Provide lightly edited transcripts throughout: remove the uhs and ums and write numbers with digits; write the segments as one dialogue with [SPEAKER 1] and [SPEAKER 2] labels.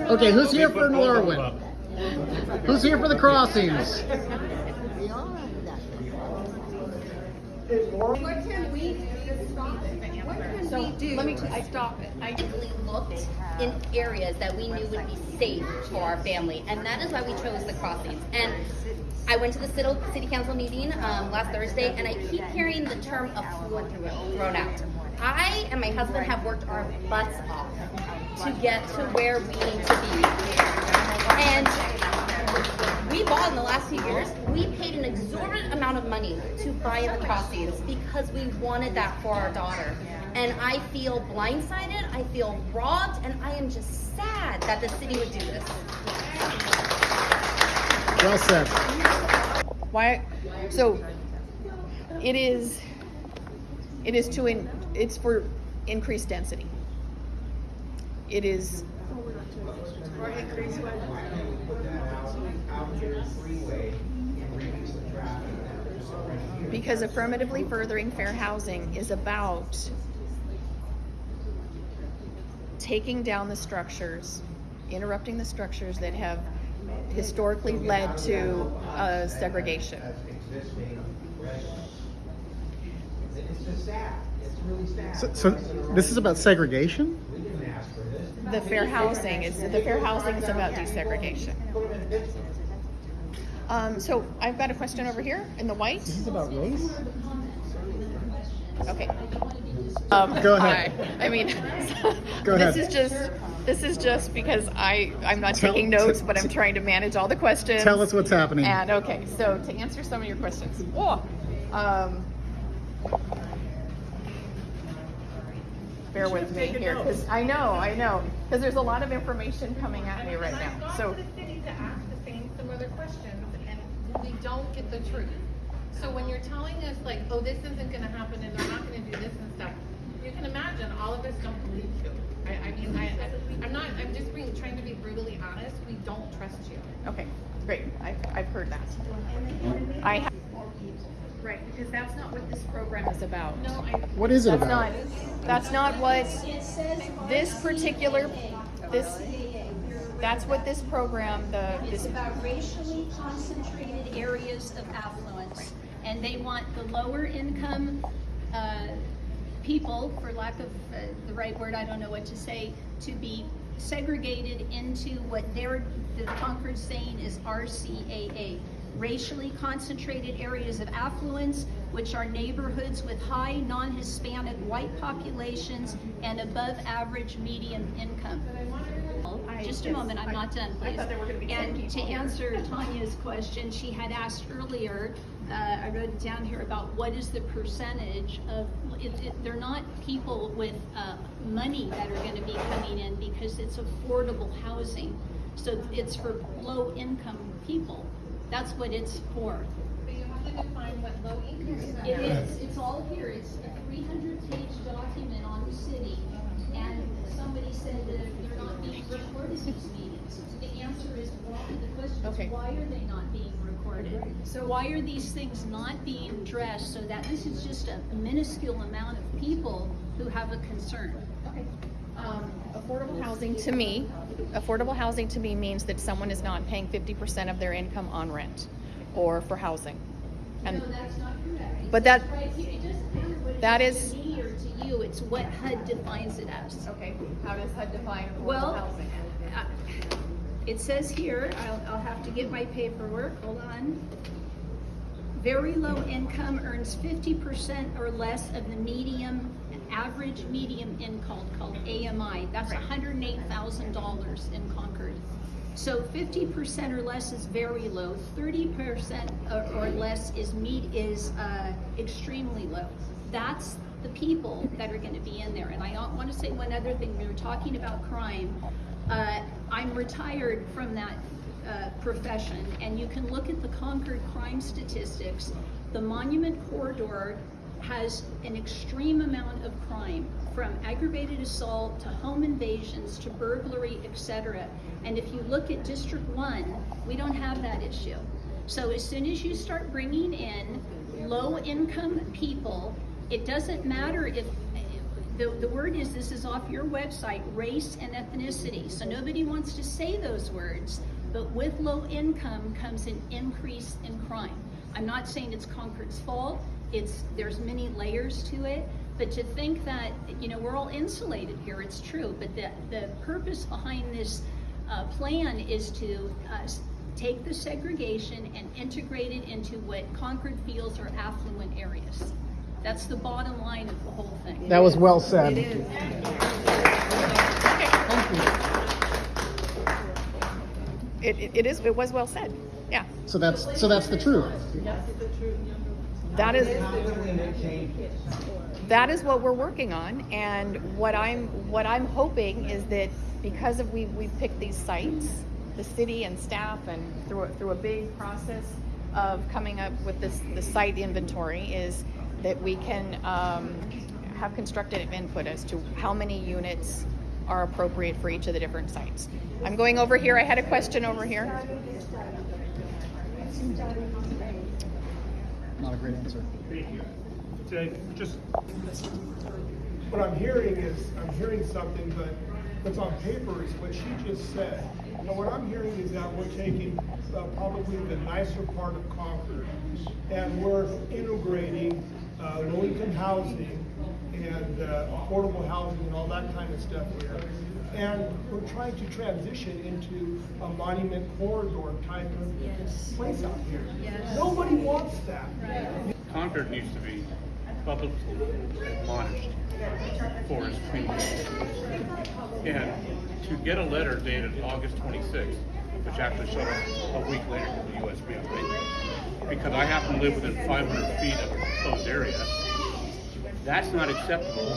[SPEAKER 1] Okay, who's here for Norwood? Who's here for the crossings?
[SPEAKER 2] What can we stop it? What can we do?
[SPEAKER 3] Let me stop it.
[SPEAKER 4] I actively looked in areas that we knew would be safe for our family, and that is why we chose the crossings. And I went to the city council meeting last Thursday, and I keep hearing the term affluent thrown out. I and my husband have worked our butts off to get to where we need to be. And we bought in the last few years, we paid an exorbitant amount of money to buy in the crossings because we wanted that for our daughter. And I feel blindsided, I feel robbed, and I am just sad that the city would do this.
[SPEAKER 1] Well said.
[SPEAKER 3] Why? So it's for increased density. It is.
[SPEAKER 2] Or increase what?
[SPEAKER 3] Because affirmatively furthering fair housing is about taking down the structures, interrupting the structures that have historically led to segregation.
[SPEAKER 1] So this is about segregation?
[SPEAKER 3] The fair housing is about desegregation. So I've got a question over here in the white.
[SPEAKER 1] This is about race?
[SPEAKER 3] Okay.
[SPEAKER 1] Go ahead.
[SPEAKER 3] I mean,
[SPEAKER 1] Go ahead.
[SPEAKER 3] This is just because I'm not taking notes, but I'm trying to manage all the questions.
[SPEAKER 1] Tell us what's happening.
[SPEAKER 3] And okay, so to answer some of your questions. Bear with me here, because I know, because there's a lot of information coming at me right now. So
[SPEAKER 2] the city to ask the same similar questions, and we don't get the truth. So when you're telling us like, oh, this isn't going to happen, and they're not going to do this and stuff, you can imagine all of us don't believe you. I'm just trying to be brutally honest. We don't trust you.
[SPEAKER 3] okay, great. I've heard that. Right, because that's not what this program is about.
[SPEAKER 2] No,
[SPEAKER 1] What is it about?
[SPEAKER 3] That's not what this particular that's what this program
[SPEAKER 5] It's about racially concentrated areas of affluence, and they want the lower income people, for lack of the right word, I don't know what to say, to be segregated into what the Concord's saying is RCAA. Racially concentrated areas of affluence, which are neighborhoods with high non-Hispanic white populations and above average median income. Just a moment, I'm not done, please. And to answer Tanya's question, she had asked earlier, I wrote it down here, about what is the percentage of, they're not people with money that are going to be coming in, because it's affordable housing. So it's for low income people. That's what it's for.
[SPEAKER 2] But you have to define what low income is.
[SPEAKER 5] It is. It's all here. It's a 300-page document on the city. And somebody said that they're not being recorded these meetings. The answer is why. The question is why are they not being recorded? So why are these things not being addressed, so that this is just a minuscule amount of people who have a concern?
[SPEAKER 3] affordable housing to me means that someone is not paying 50% of their income on rent or for housing. And
[SPEAKER 5] no, that's not correct.
[SPEAKER 3] But that
[SPEAKER 5] Right, it doesn't matter what
[SPEAKER 3] that
[SPEAKER 5] it
[SPEAKER 3] is
[SPEAKER 5] to me or to you. It's what HUD defines it as.
[SPEAKER 3] okay. How does HUD define affordable
[SPEAKER 5] Well,
[SPEAKER 3] housing?
[SPEAKER 5] It says here, I'll have to get my paperwork, hold on. Very low income earns 50% or less of the average medium income, called AMI. That's $108,000 in Concord. So 50% or less is very low. 30% or less is extremely low. That's the people that are going to be in there. And I want to say one other thing. We were talking about crime. I'm retired from that profession, and you can look at the Concord crime statistics. The Monument Corridor has an extreme amount of crime, from aggravated assault to home invasions to burglary, etc. And if you look at District 1, we don't have that issue. So as soon as you start bringing in low income people, it doesn't matter if The word is, this is off your website, race and ethnicity. So nobody wants to say those words, but with low income comes an increase in crime. I'm not saying it's Concord's fault. There's many layers to it, but to think that, you know, we're all insulated here, it's true, but the purpose behind this plan is to take the segregation and integrate it into what Concord feels are affluent areas. That's the bottom line of the whole thing.
[SPEAKER 1] That was well said.
[SPEAKER 3] It is. It was well said. Yeah.
[SPEAKER 1] So that's the truth.
[SPEAKER 3] That is what we're working on, and what I'm hoping is that because we've picked these sites, the city and staff, and through a big process of coming up with the site inventory, is that we can have constructive input as to how many units are appropriate for each of the different sites. I'm going over here. I had a question over here.
[SPEAKER 1] Not a great answer.
[SPEAKER 6] Thank you. Just what I'm hearing something, but what's on paper is what she just said. You know, what I'm hearing is that we're taking probably the nicer part of Concord, and we're integrating low-income housing and affordable housing and all that kind of stuff here. And we're trying to transition into a monument corridor type of place out here.
[SPEAKER 5] Yes.
[SPEAKER 6] Nobody wants that.
[SPEAKER 7] Concord needs to be publicly admonished for its cleanliness. And to get a letter dated August 26th, which actually showed up a week later to the USB update, because I happen to live within 500 feet of a proposed area, that's not acceptable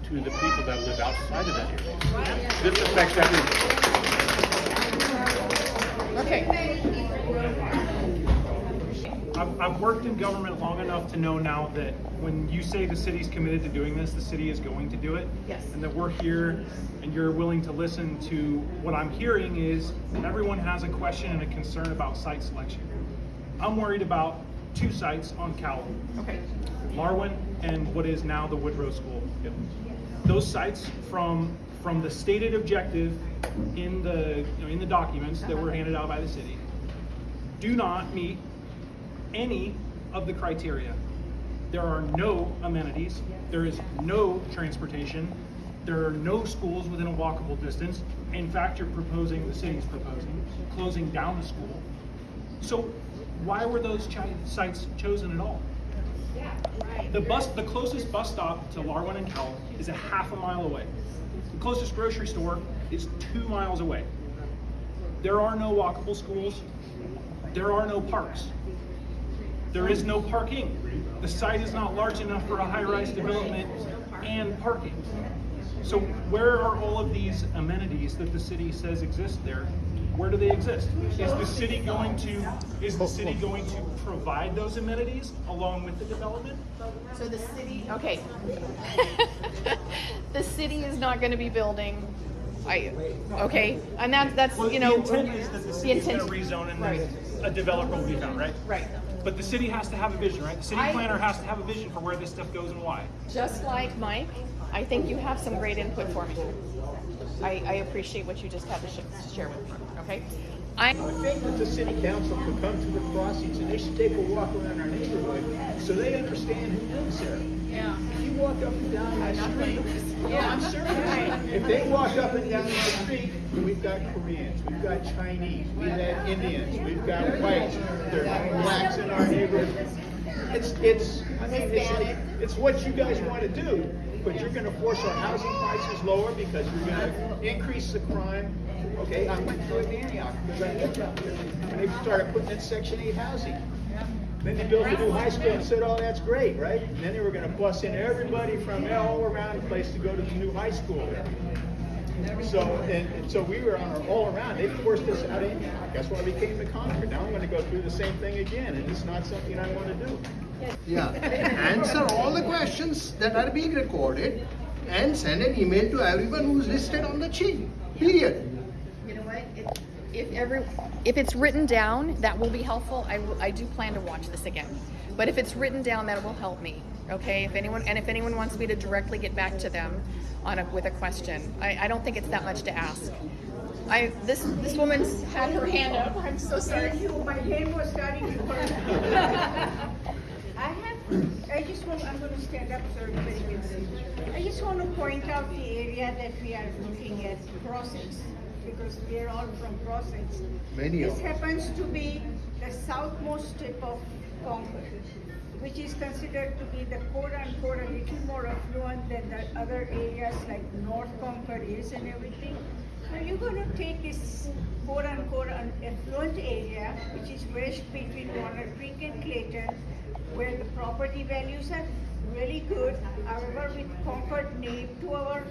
[SPEAKER 7] to the people that live outside of that area. This affects everyone.
[SPEAKER 3] Okay.
[SPEAKER 6] I've worked in government long enough to know now that when you say the city's committed to doing this, the city is going to do it.
[SPEAKER 3] Yes.
[SPEAKER 6] And that we're here and you're willing to listen to what I'm hearing is everyone has a question and a concern about site selection. I'm worried about two sites on Calhoun.
[SPEAKER 3] Okay.
[SPEAKER 6] Larwin and what is now the Woodrow School. Those sites from the stated objective in the documents that were handed out by the city do not meet any of the criteria. There are no amenities, there is no transportation, there are no schools within a walkable distance. In fact, the city's proposing, closing down the school. So why were those sites chosen at all? The closest bus stop to Larwin and Calhoun is a half a mile away. The closest grocery store is 2 miles away. There are no walkable schools. There are no parks. There is no parking. The site is not large enough for a high-rise development and parking. So where are all of these amenities that the city says exist there? Where do they exist? Is the city going to provide those amenities along with the development?
[SPEAKER 3] So the city, okay. The city is not going to be building. Okay, and that's
[SPEAKER 6] Well,
[SPEAKER 3] you know.
[SPEAKER 6] the intent is that the city is going to rezone and
[SPEAKER 3] Right.
[SPEAKER 6] then a developer will be found, right?
[SPEAKER 3] Right.
[SPEAKER 6] But the city has to have a vision, right? The city planner has to have a vision for where this stuff goes and why.
[SPEAKER 3] Just like Mike, I think you have some great input for me. I appreciate what you just had to share with me. Okay.
[SPEAKER 8] I think that the city council could come to the crossings and they should take a walk around our neighborhood so they understand who lives there.
[SPEAKER 3] Yeah.
[SPEAKER 8] If you walk up and down that street,
[SPEAKER 3] Yeah.
[SPEAKER 8] I'm serious. If they walk up and down the street, we've got Koreans, we've got Chinese, we've got Indians, we've got whites, there are blacks in our neighborhood. It's what you guys want to do, but you're going to force our housing prices lower because you're going to increase the crime. Okay, I went through Antioch because I lived out there. And they started putting in Section 8 housing. Then they built a new high school and said, oh, that's great, right? And then they were going to bus in everybody from all around the place to go to the new high school. So we were on our all around. They forced us out of Antioch. That's why we came to Concord. Now I'm going to go through the same thing again, and it's not something I want to do.
[SPEAKER 9] Yeah, answer all the questions that are being recorded and send an email to everyone who's listed on the sheet, period.
[SPEAKER 3] You know what? If it's written down, that will be helpful. I do plan to watch this again. But if it's written down, that will help me. Okay, if anyone wants me to directly get back to them with a question, I don't think it's that much to ask. This woman's had her hand up. I'm so sorry.
[SPEAKER 10] Thank you. My hand was starting to burn. I'm going to stand up so everybody can see. I just want to point out the area that we are looking at, crossings, because we are all from crossings. This happens to be the southmost tip of Concord, which is considered to be the quote-unquote a little more affluent than the other areas like North Concord is and everything. So you're going to take this quote-unquote affluent area, which is wedged between Walnut Creek and Clayton, where the property values are really good. However, with Concord named to our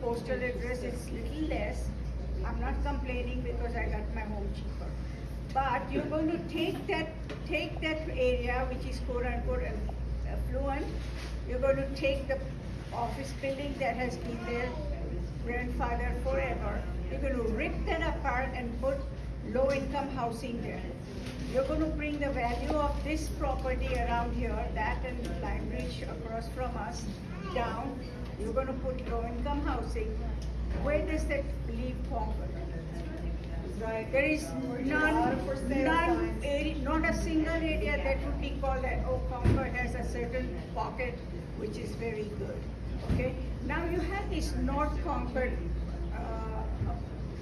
[SPEAKER 10] postal address, it's little less. I'm not complaining because I got my home cheaper. But you're going to take that area, which is quote-unquote affluent. You're going to take the office building that has been there grandfather forever. You're going to rip that apart and put low-income housing there. You're going to bring the value of this property around here, that and Lime Bridge across from us, down. You're going to put low-income housing. Where does that leave Concord? There is not a single area that would be called that, oh, Concord has a certain pocket which is very good. Okay? Now you have this North Concord,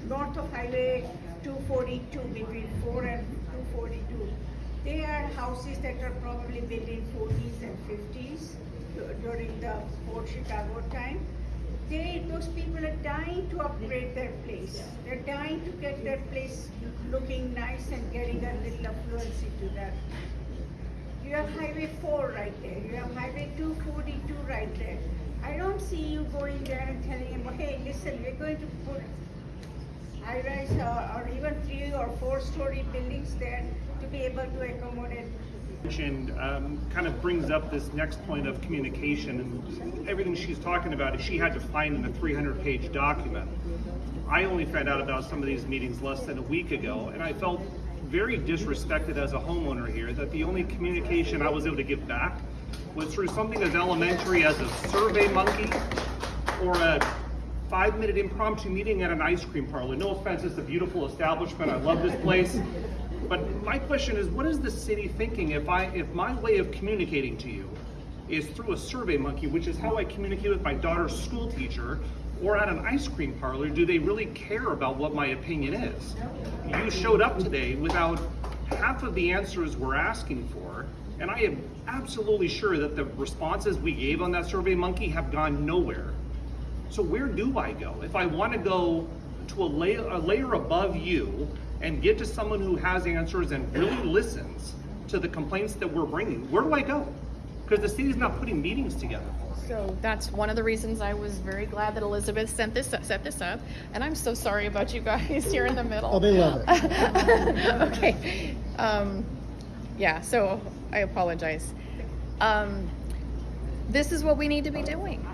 [SPEAKER 10] north of Highway 242, between 4 and 242. They are houses that are probably built in 40s and 50s during the Port Chicago time. Those people are dying to upgrade their place. They're dying to get their place looking nice and getting a little affluency to that. You have Highway 4 right there. You have Highway 242 right there. I don't see you going there and telling them, hey, listen, we're going to put high-rise or even 3 or 4-story buildings there to be able to accommodate.
[SPEAKER 6] And kind of brings up this next point of communication, and everything she's talking about is she had to find in a 300-page document. I only found out about some of these meetings less than a week ago, and I felt very disrespected as a homeowner here that the only communication I was able to give back was through something as elementary as a survey monkey or a 5-minute impromptu meeting at an ice cream parlor. No offense, it's a beautiful establishment. I love this place. But my question is, what is the city thinking if my way of communicating to you is through a survey monkey, which is how I communicate with my daughter's school teacher, or at an ice cream parlor? Do they really care about what my opinion is? You showed up today without half of the answers we're asking for, and I am absolutely sure that the responses we gave on that survey monkey have gone nowhere. So where do I go? If I want to go to a layer above you and get to someone who has answers and really listens to the complaints that we're bringing, where do I go? Because the city's not putting meetings together.
[SPEAKER 3] So that's one of the reasons I was very glad that Elizabeth set this up, and I'm so sorry about you guys here in the middle.
[SPEAKER 1] Oh, they love it.
[SPEAKER 3] Okay. Yeah, so I apologize. This is what we need to be doing.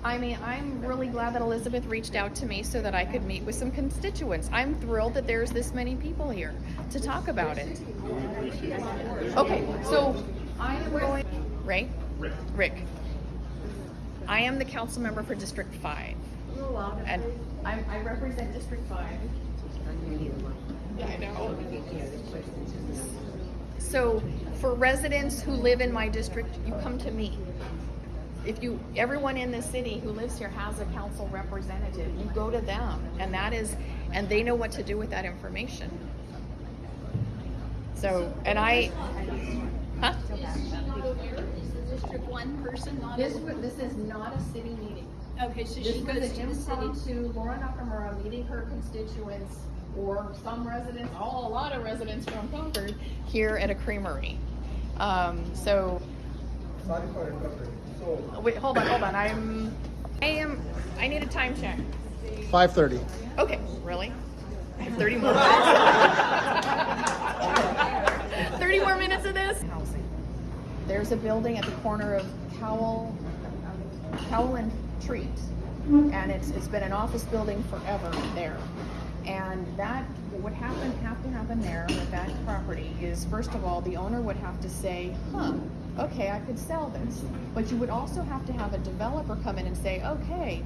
[SPEAKER 3] I'm really glad that Elizabeth reached out to me so that I could meet with some constituents. I'm thrilled that there's this many people here to talk about it. Okay, so I am going, Rick. I am the council member for District 5. And I represent District 5. Yeah, I know. So for residents who live in my district, you come to me. Everyone in the city who lives here has a council representative, you go to them, and they know what to do with that information. So, and huh?
[SPEAKER 5] Is the District 1 person not?
[SPEAKER 3] This is not a city meeting.
[SPEAKER 5] Okay, so she goes to the city.
[SPEAKER 3] To Laura Nakamura meeting her constituents or some residents, a lot of residents from Concord here at a creamery. So.
[SPEAKER 9] Sorry for interrupting.
[SPEAKER 3] Wait, hold on. I need a time check.
[SPEAKER 1] 5:30.
[SPEAKER 3] Okay, really? I have 30 more minutes. 30 more minutes of this? There's a building at the corner of Cowell and Treat, and it's been an office building forever there. And that would have to happen there with that property is, first of all, the owner would have to say, okay, I could sell this. But you would also have to have a developer come in and say, okay,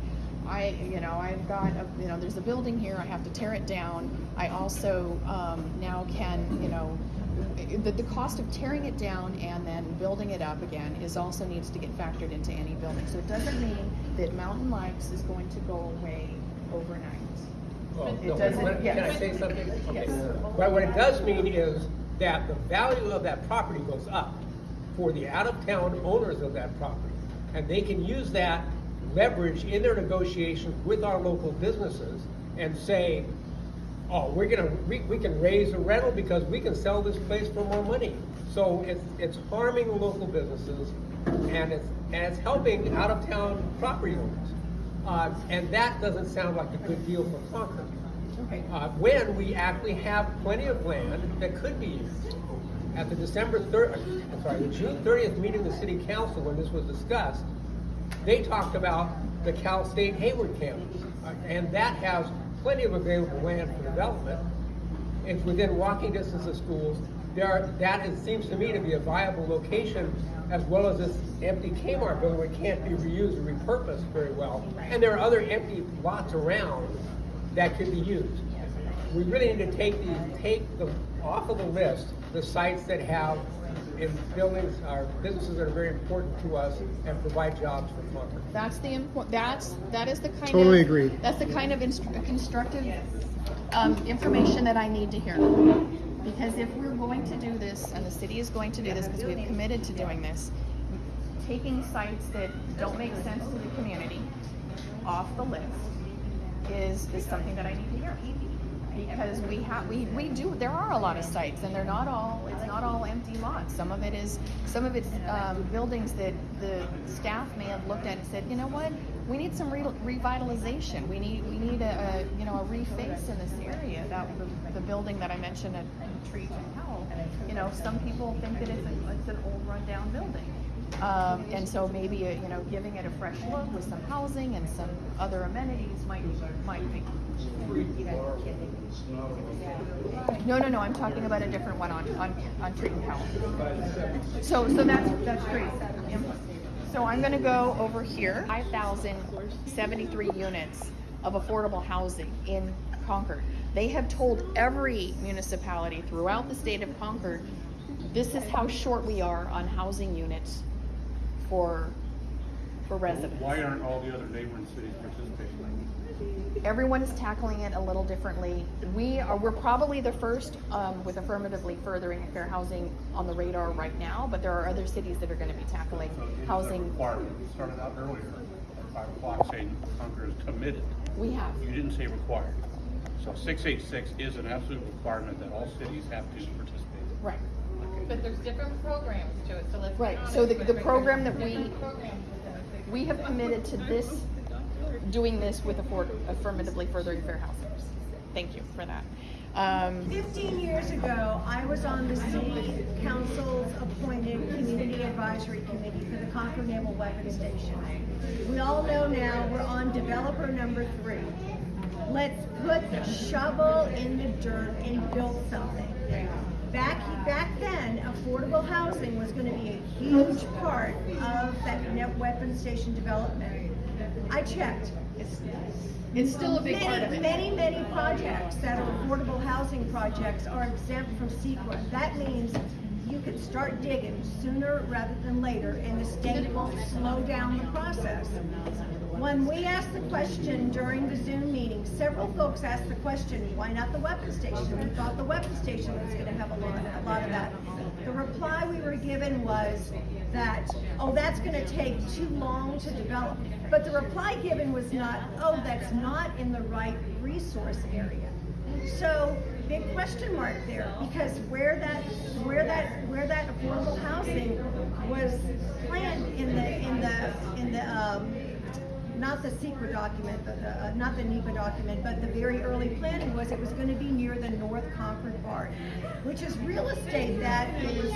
[SPEAKER 3] I've got, there's a building here, I have to tear it down. I also now can, the cost of tearing it down and then building it up again also needs to get factored into any building. So it doesn't mean that Mountain Lakes is going to go away overnight. It doesn't, yes.
[SPEAKER 11] Can I say something? Okay.
[SPEAKER 3] Yes.
[SPEAKER 11] But what it does mean is that the value of that property goes up for the out-of-town owners of that property. And they can use that leverage in their negotiations with our local businesses and say, oh, we can raise the rental because we can sell this place for more money. So it's harming the local businesses and it's helping out-of-town property owners. And that doesn't sound like a good deal for Concord.
[SPEAKER 3] Okay.
[SPEAKER 11] When we actually have plenty of land that could be used. At the the June 30th meeting of the City Council, when this was discussed, they talked about the Cal State Hayward campus, and that has plenty of available land for development. It's within walking distance of schools. It seems to me to be a viable location, as well as this empty Kmart building where it can't be reused or repurposed very well. And there are other empty lots around that could be used. We really need to take them off of the list, the sites that have in buildings or businesses that are very important to us and provide jobs for Concord.
[SPEAKER 3] That is the kind
[SPEAKER 1] Totally
[SPEAKER 3] of
[SPEAKER 1] agree.
[SPEAKER 3] That's the kind of constructive information that I need to hear. Because if we're going to do this, and the city is going to do this because we've committed to doing this, taking sites that don't make sense to the community off the list is something that I need to hear. Because there are a lot of sites, and it's not all empty lots. Some of it's buildings that the staff may have looked at and said, you know what, we need some revitalization. We need a reface in this area. That the building that I mentioned at Treat and Powell, some people think that it's an old rundown building. And so maybe giving it a fresh look with some housing and some other amenities might be. No, I'm talking about a different one on Treat and Powell. So that's great. So I'm going to go over here. 5,073 units of affordable housing in Concord. They have told every municipality throughout the state of Concord, this is how short we are on housing units for residents.
[SPEAKER 7] Why aren't all the other neighboring cities participating?
[SPEAKER 3] Everyone is tackling it a little differently. We're probably the first with Affirmatively Furthering Fair Housing on the radar right now, but there are other cities that are going to be tackling housing.
[SPEAKER 7] Requirement. You started out earlier at 5 o'clock saying Concord is committed.
[SPEAKER 3] We have.
[SPEAKER 7] You didn't say required. So 686 is an absolute requirement that all cities have to participate.
[SPEAKER 3] Right.
[SPEAKER 2] But there's different programs to it, so let's.
[SPEAKER 3] Right. So the program that we have committed to this, doing this with Affirmatively Furthering Fair Housing. Thank you for that.
[SPEAKER 10] 15 years ago, I was on the City Council's appointed Community Advisory Committee for the Concord Naval Weapons Station. We all know now we're on developer number 3. Let's put the shovel in the dirt and build something. Back then, affordable housing was going to be a huge part of that net weapons station development. I checked.
[SPEAKER 3] It's still a big part of it.
[SPEAKER 10] Many projects that are affordable housing projects are exempt from CEQA. That means you can start digging sooner rather than later, and the state won't slow down the process. When we asked the question during the Zoom meeting, several folks asked the question, why not the weapons station? We thought the weapons station was going to have a lot of that. The reply we were given was that, oh, that's going to take too long to develop. But the reply given was not, oh, that's not in the right resource area. So big question mark there, because where that affordable housing was planned in the not the secret document, but not the NEPA document, but the very early planning was it was going to be near the North Concord BART, which is real estate that is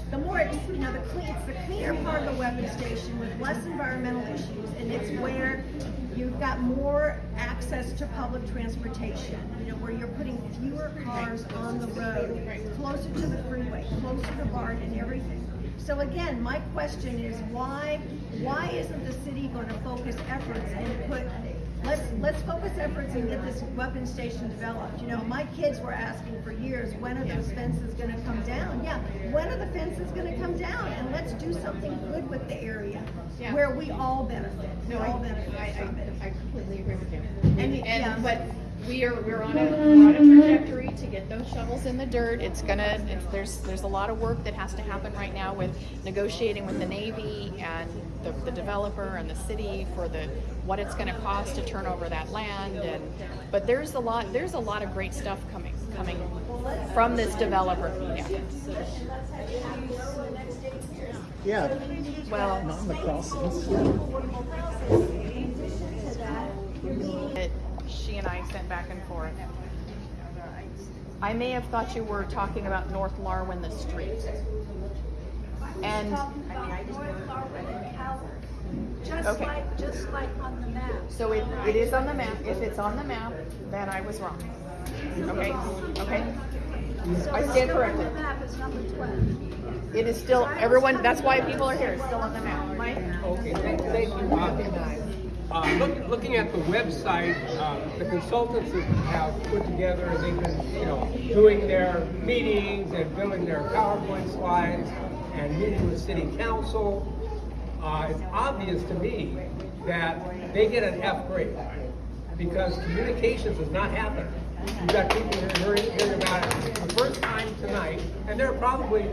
[SPEAKER 10] the more, it's the cleaner part of the weapons station with less environmental issues, and it's where you've got more access to public transportation, where you're putting fewer cars on the road, closer to the freeway, closer to BART and everything. So again, my question is why isn't the city going to focus efforts and let's focus efforts and get this weapon station developed. You know, my kids were asking for years, when are those fences going to come down? Yeah, when are the fences going to come down? And let's do something good with the area where we all benefit.
[SPEAKER 3] No,
[SPEAKER 10] We all benefit from it.
[SPEAKER 3] I completely agree with you.
[SPEAKER 10] Yeah.
[SPEAKER 3] But we're on a trajectory to get those shovels in the dirt. There's a lot of work that has to happen right now with negotiating with the Navy and the developer and the city for what it's going to cost to turn over that land. But there's a lot of great stuff coming from this developer.
[SPEAKER 1] Yeah.
[SPEAKER 3] Well,
[SPEAKER 1] not in the crossings.
[SPEAKER 3] that she and I sent back and forth. I may have thought you were talking about North Larwin, the street. And okay.
[SPEAKER 10] Just like on the map.
[SPEAKER 3] So it is on the map. If it's on the map, then I was wrong. Okay? Okay? I stand corrected.
[SPEAKER 10] The map is number 12.
[SPEAKER 3] It is still, everyone, that's why people are here. It's still on the map. Mike?
[SPEAKER 11] Okay, thank you. Looking at the website, the consultants that have put together, and they've been, doing their meetings and building their PowerPoint slides and meeting with City Council. It's obvious to me that they get an F grade because communications is not happening. You've got people hearing about it the first time tonight, and they're probably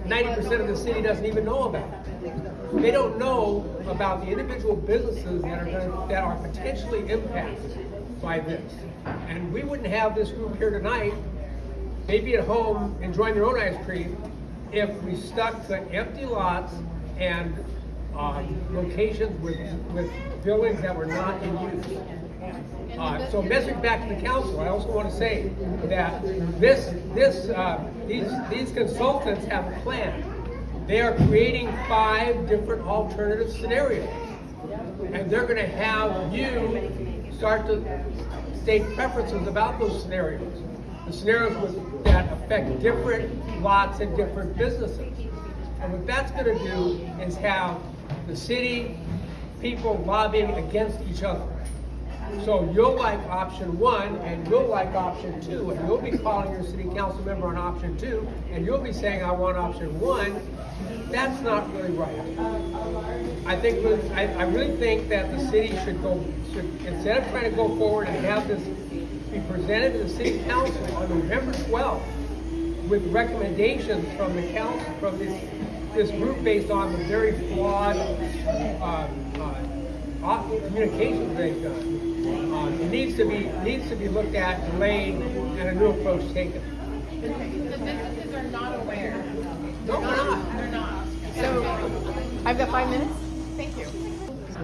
[SPEAKER 11] 90% of the city doesn't even know about it. They don't know about the individual businesses that are potentially impacted by this. And we wouldn't have this group here tonight, maybe at home enjoying their own ice cream, if we stuck to empty lots and locations with buildings that were not in use. So message back to the council. I also want to say that these consultants have a plan. They are creating 5 different alternative scenarios, and they're going to have you start to state preferences about those scenarios. The scenarios that affect different lots and different businesses. And what that's going to do is have the city people lobbying against each other. So you'll like option 1 and you'll like option 2, and you'll be calling your city council member on option 2, and you'll be saying, I want option 1. That's not really right. I really think that the city should instead of trying to go forward and have this be presented to the city council on November 12th with recommendations from the council, from this group based on the very flawed communications they've done. It needs to be looked at, delayed, and a new approach taken.
[SPEAKER 2] The businesses are not aware.
[SPEAKER 11] No, we're not.
[SPEAKER 2] They're not.
[SPEAKER 3] So, I've got 5 minutes. Thank you.